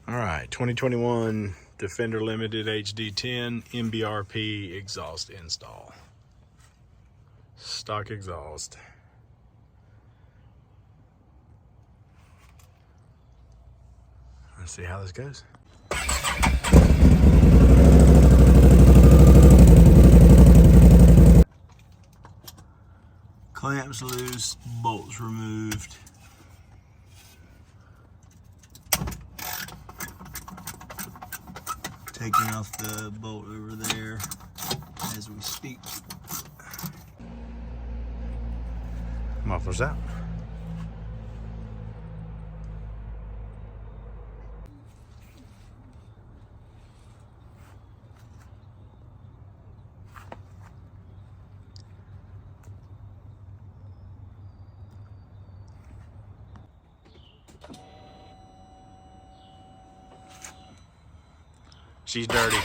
All right, 2021 Defender Limited HD10 MBRP exhaust install. Stock exhaust. Let's see how this goes. Clamps loose, bolts removed. Taking off the bolt over there as we speak. Muffler's out. She's dirty.